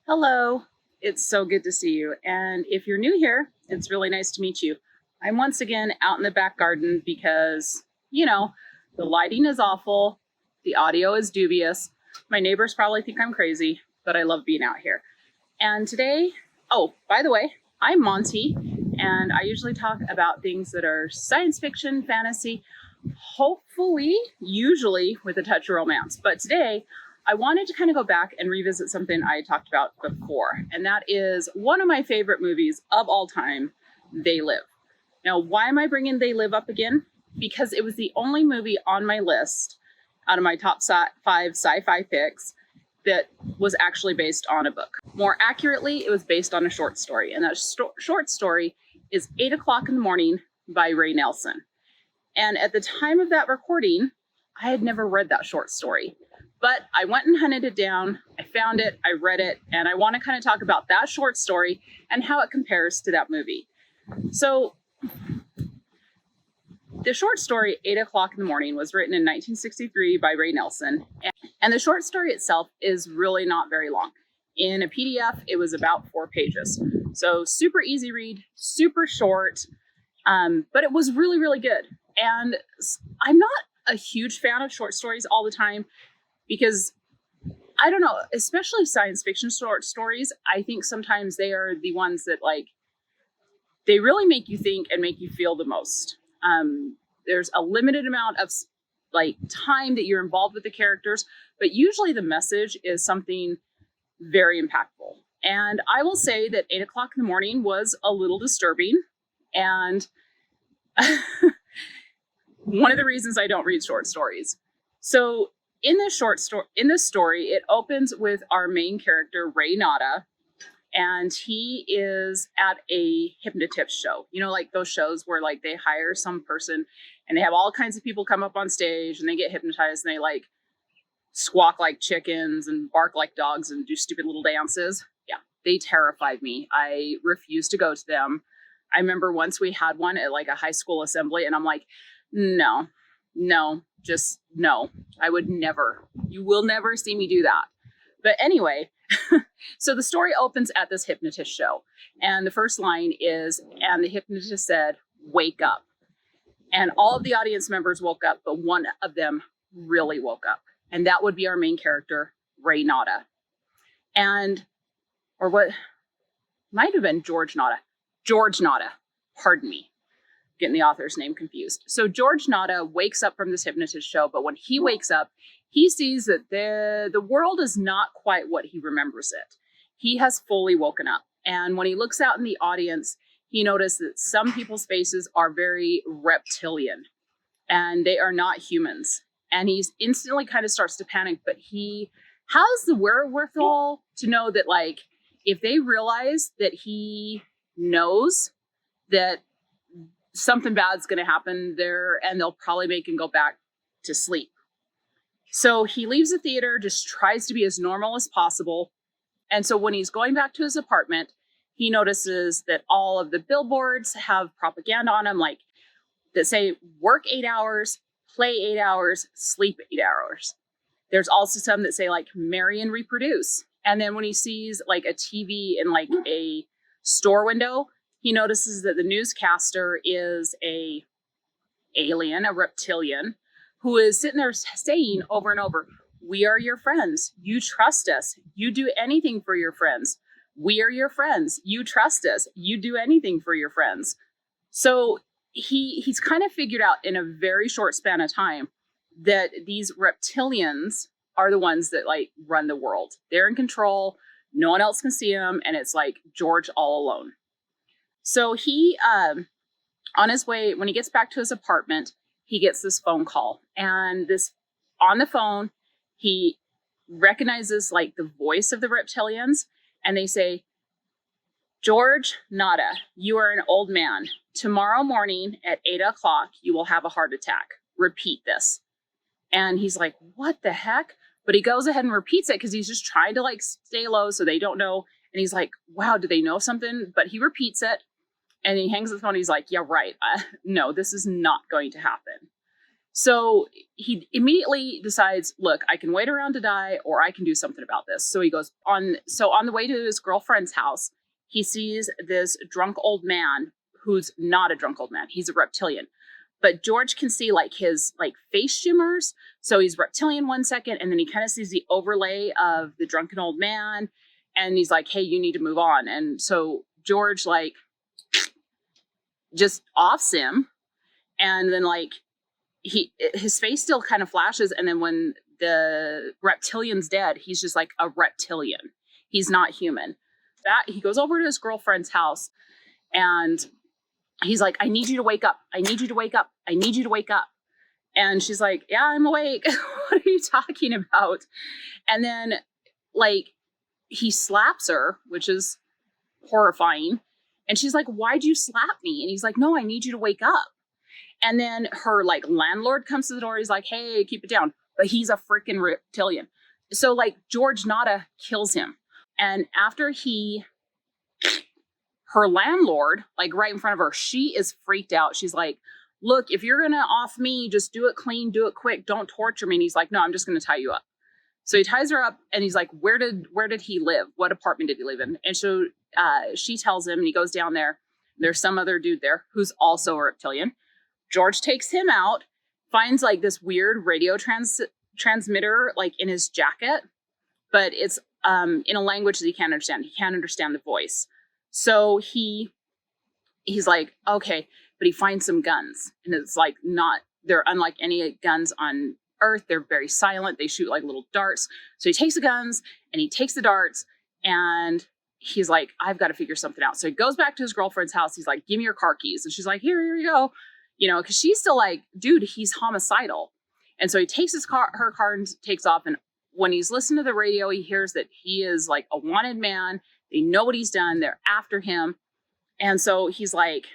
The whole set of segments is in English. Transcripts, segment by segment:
Hello, it's so good to see you. And if you're new here, it's really nice to meet you. I'm once again out in the back garden because, the lighting is awful, the audio is dubious. My neighbors probably think I'm crazy, but I love being out here. And today, oh, by the way, I'm Monty, and I usually talk about things that are science fiction, fantasy, hopefully, usually with a touch of romance. But today, I wanted to kind of go back and revisit something I talked about before, and that is one of my favorite movies of all time, They Live. Now, why am I bringing They Live up again? Because it was the only movie on my list out of my top five sci-fi picks that was actually based on a book. More accurately, it was based on a short story, and that short story is 8 o'clock in the morning by Ray Nelson. And at the time of that recording, I had never read that short story. But I went and hunted it down, I found it, I read it, and I want to kind of talk about that short story and how it compares to that movie. So, the short story, 8 o'clock in the morning, was written in 1963 by Ray Nelson. And the short story itself is really not very long. In a PDF, it was about 4 pages. So, super easy read, super short, but it was really, really good. And I'm not a huge fan of short stories all the time, because I don't know, especially science fiction short stories, I think sometimes they are the ones that they really make you think and make you feel the most. There's a limited amount of time that you're involved with the characters, but usually the message is something very impactful. And I will say that 8 o'clock in the morning was a little disturbing. And one of the reasons I don't read short stories. So in this story, it opens with our main character, Ray Nada, and he is at a hypnotist show. You know, like those shows where they hire some person and they have all kinds of people come up on stage and they get hypnotized and they squawk like chickens and bark like dogs and do stupid little dances. Yeah, they terrified me. I refused to go to them. I remember once we had one at a high school assembly, and I'm like, no, just no. I would never. You will never see me do that. But anyway, so the story opens at this hypnotist show. And the first line is, and the hypnotist said, "Wake up." And all of the audience members woke up, but one of them really woke up. And that would be our main character, Ray Nada. Or what might have been George Nada. George Nada. Pardon me. Getting the author's name confused. So George Nada wakes up from this hypnotist show, but when he wakes up, he sees that the world is not quite what he remembers it. He has fully woken up. And when he looks out in the audience, he noticed that some people's faces are very reptilian and they are not humans. And he instantly kind of starts to panic, but he has the wherewithal to know that if they realize that he knows that something bad's going to happen there, and they'll probably make him go back to sleep. So he leaves the theater, just tries to be as normal as possible. And so when he's going back to his apartment, he notices that all of the billboards have propaganda on them, that say work 8 hours, play 8 hours, sleep 8 hours. There's also some that say marry and reproduce. And then when he sees a TV in a store window, he notices that the newscaster is a reptilian, who is sitting there saying over and over, "We are your friends. You trust us. You do anything for your friends. We are your friends. You trust us. You do anything for your friends." So he's kind of figured out in a very short span of time that these reptilians are the ones that run the world. They're in control. No one else can see them. And it's George all alone. So he, on his way, when he gets back to his apartment, he gets this phone call. And on the phone, he recognizes the voice of the reptilians. And they say, "George Nada, you are an old man. Tomorrow morning at 8 o'clock, you will have a heart attack. Repeat this." And he's like, "What the heck?" But he goes ahead and repeats it because he's just trying to stay low so they don't know. And he's like, wow, do they know something? But he repeats it. And he hangs up the phone. He's like, yeah, right. No, this is not going to happen. So he immediately decides, look, I can wait around to die or I can do something about this. So he goes on. So on the way to his girlfriend's house, he sees this drunk old man who's not a drunk old man. He's a reptilian. But George can see like his like face shimmers. So he's reptilian 1 second, and then he kind of sees the overlay of the drunken old man. And he's like, hey, you need to move on. And so George like just offs him. And then like his face still kind of flashes. And then when the reptilian's dead, he's just like a reptilian. He's not human. That he goes over to his girlfriend's house and he's like, I need you to wake up. I need you to wake up. I need you to wake up. And she's like, yeah, I'm awake. What are you talking about? And then like he slaps her, which is horrifying. And she's like, why'd you slap me? And he's like, no, I need you to wake up. And then her like landlord comes to the door. He's like, hey, keep it down. But he's a freaking reptilian. So like George Nada kills him. And after her landlord, like right in front of her, she is freaked out. She's like, look, if you're going to off me, just do it clean, do it quick. Don't torture me. And he's like, no, I'm just going to tie you up. So he ties her up and he's like, where did he live? What apartment did he live in? And so she tells him and he goes down there. There's some other dude there who's also a reptilian. George takes him out, finds like this weird radio transmitter like in his jacket, but it's in a language that he can't understand. He can't understand the voice. So he's like, okay, but he finds some guns and it's like they're unlike any guns on Earth. They're very silent. They shoot like little darts. So he takes the guns and he takes the darts and he's like, I've got to figure something out. So he goes back to his girlfriend's house. He's like, give me your car keys. And she's like, here you go. You know, because she's still like, dude, he's homicidal. And so he takes her car and takes off. And when he's listening to the radio, he hears that he is like a wanted man. They know what he's done. They're after him. And so he's like,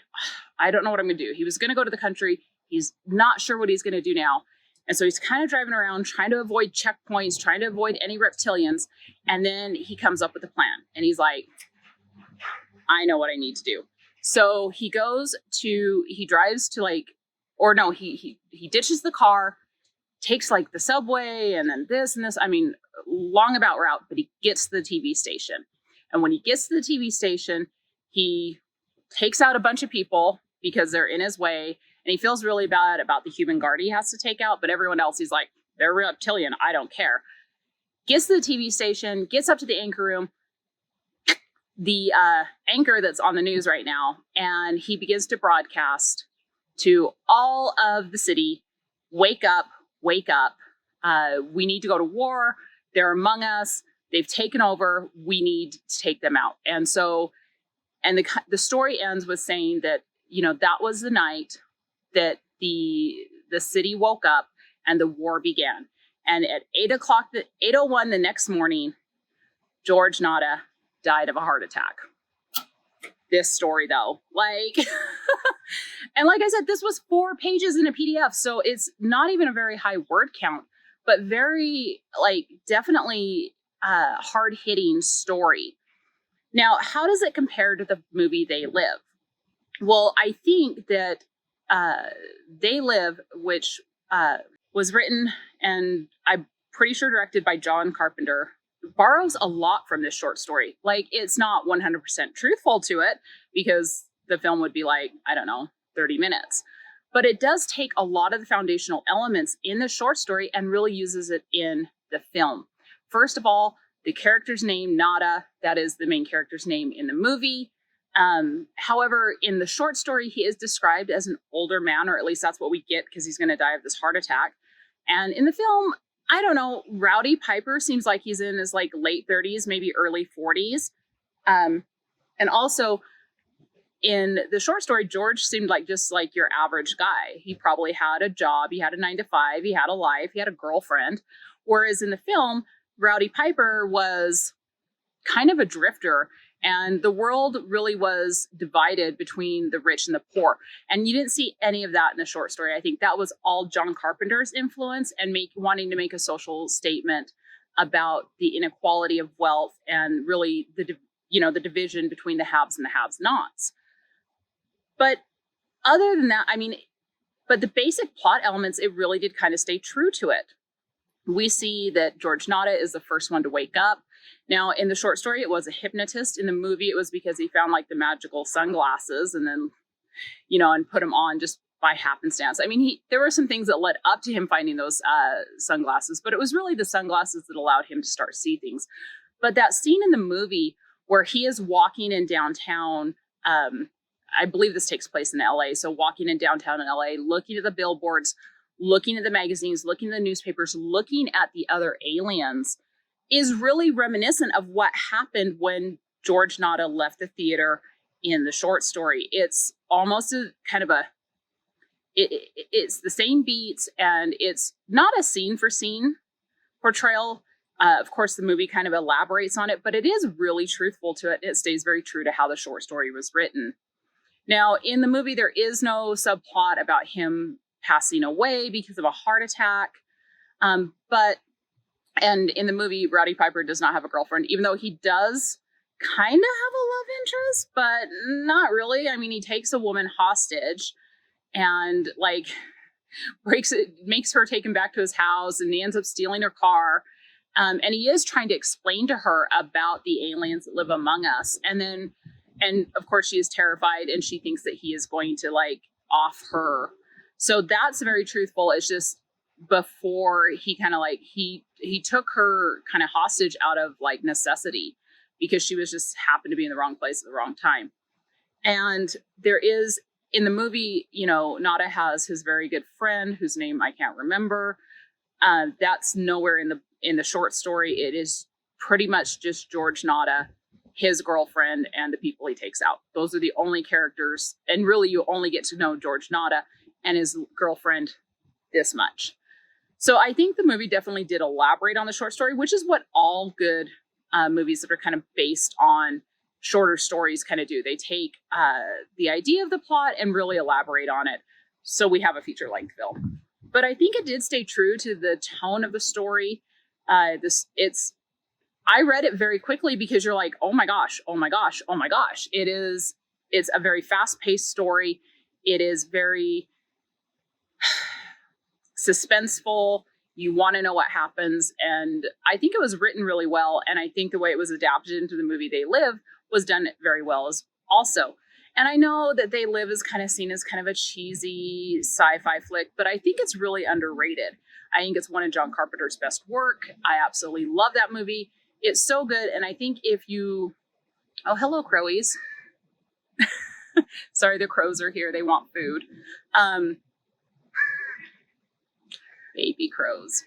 I don't know what I'm going to do. He was going to go to the country. He's not sure what he's going to do now. And so he's kind of driving around, trying to avoid checkpoints, trying to avoid any reptilians. And then he comes up with a plan. And he's like, I know what I need to do. So he drives to like, or no, he ditches the car, takes like the subway and then this and this. I mean, long about route, but he gets to the TV station. And when he gets to the TV station, he takes out a bunch of people because they're in his way. And he feels really bad about the human guard he has to take out. But everyone else, he's like, they're reptilian. I don't care. Gets to the TV station, gets up to the anchor room, the anchor that's on the news right now, and he begins to broadcast to all of the city, wake up, wake up. We need to go to war. They're among us. They've taken over. We need to take them out. And so, and the story ends with saying that, you know, that was the night that the city woke up and the war began. And at 8:01 the next morning, George Nada died of a heart attack. This story though, like, and like I said, this was 4 pages in a PDF. So it's not even a very high word count, but very like definitely hard hitting story. Now, how does it compare to the movie They Live? Well, I think that They Live, which was written and I'm pretty sure directed by John Carpenter, borrows a lot from this short story. Like, it's not 100% truthful to it because the film would be like, I don't know, 30 minutes. But it does take a lot of the foundational elements in the short story and really uses it in the film. First of all, the character's name, Nada, that is the main character's name in the movie. However, in the short story, he is described as an older man, or at least that's what we get because he's going to die of this heart attack. And in the film, I don't know, Rowdy Piper seems like he's in his like late 30s, maybe early 40s. And also in the short story, George seemed like just like your average guy. He probably had a job. He had a 9-to-5. He had a life. He had a girlfriend. Whereas in the film, Rowdy Piper was kind of a drifter. And the world really was divided between the rich and the poor. And you didn't see any of that in the short story. I think that was all John Carpenter's influence and wanting to make a social statement about the inequality of wealth and really the division between the haves and the have-nots. But other than that, I mean, But the basic plot elements, it really did kind of stay true to it. We see that George Nada is the first one to wake up. Now, in the short story, it was a hypnotist. In the movie, it was because he found like the magical sunglasses and then, and put them on just by happenstance. I mean, there were some things that led up to him finding those sunglasses, but it was really the sunglasses that allowed him to start see things. But that scene in the movie where he is walking in downtown, I believe this takes place in LA. So walking in downtown in LA, looking at the billboards, looking at the magazines, looking at the newspapers, looking at the other aliens is really reminiscent of what happened when George Nada left the theater in the short story. It's almost it's the same beats, and it's not a scene for scene portrayal. Of course, the movie kind of elaborates on it, but it is really truthful to it. It stays very true to how the short story was written. Now, in the movie, there is no subplot about him passing away because of a heart attack. And in the movie, Rowdy Piper does not have a girlfriend, even though he does kind of have a love interest, but not really. I mean, he takes a woman hostage and makes her take him back to his house, and he ends up stealing her car. And he is trying to explain to her about the aliens that live among us. And of course she is terrified, and she thinks that he is going to off her. So that's very truthful. It's just before he kind of he took her kind of hostage out of necessity, because she was just happened to be in the wrong place at the wrong time. And there is, in the movie, Nada has his very good friend whose name I can't remember. That's nowhere in the short story. It is pretty much just George Nada, his girlfriend, and the people he takes out. Those are the only characters. And really, you only get to know George Nada and his girlfriend this much. So I think the movie definitely did elaborate on the short story, which is what all good movies that are kind of based on shorter stories kind of do. They take the idea of the plot and really elaborate on it. So we have a feature-length film. But I think it did stay true to the tone of the story. I read it very quickly because you're like, oh my gosh, oh my gosh, oh my gosh. It's a very fast-paced story. It is very suspenseful. You want to know what happens. And I think it was written really well. And I think the way it was adapted into the movie They Live was done very well as also. And I know that They Live is kind of seen as kind of a cheesy sci-fi flick, but I think it's really underrated. I think it's one of John Carpenter's best work. I absolutely love that movie. It's so good. And I think if you... Oh, hello, crowies. Sorry, the crows are here. They want food. Baby crows.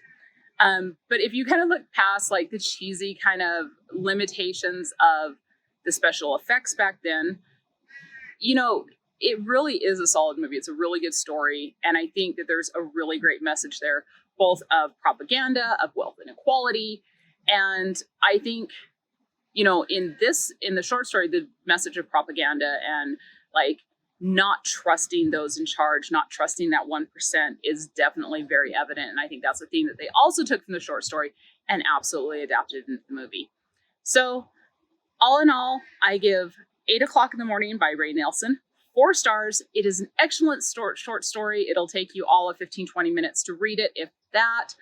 But if you kind of look past the cheesy kind of limitations of the special effects back then, it really is a solid movie. It's a really good story. And I think that there's a really great message there, both of propaganda, of wealth inequality. And I think, in the short story, the message of propaganda and not trusting those in charge, not trusting that 1% is definitely very evident. And I think that's a theme that they also took from the short story and absolutely adapted into the movie. So all in all, I give 8 o'clock in the morning by Ray Nelson 4 stars. It is an excellent short story. It'll take you all of 15-20 minutes to read it, if that.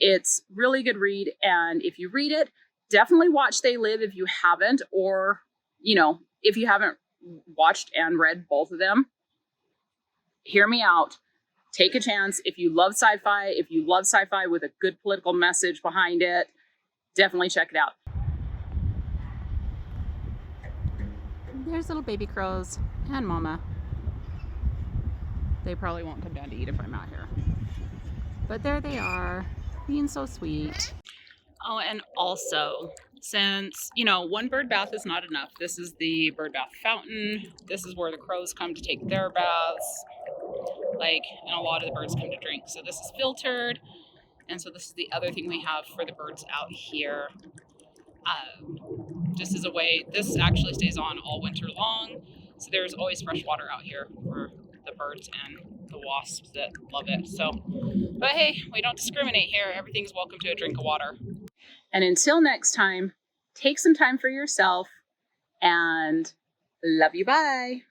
It's really good read. And if you read it, definitely watch They Live if you haven't, or, if you haven't watched and read both of them, hear me out. Take a chance. If you love sci-fi with a good political message behind it, definitely check it out. There's little baby crows and mama. They probably won't come down to eat if I'm out here. But there they are, being so sweet. Oh, and also, since, one bird bath is not enough, this is the bird bath fountain. This is where the crows come to take their baths. And a lot of the birds come to drink. So this is filtered. And so this is the other thing we have for the birds out here. Just as a way, this actually stays on all winter long. So there's always fresh water out here for the birds and the wasps that love it. So, but hey, we don't discriminate here. Everything's welcome to a drink of water. And until next time, take some time for yourself and love you. Bye.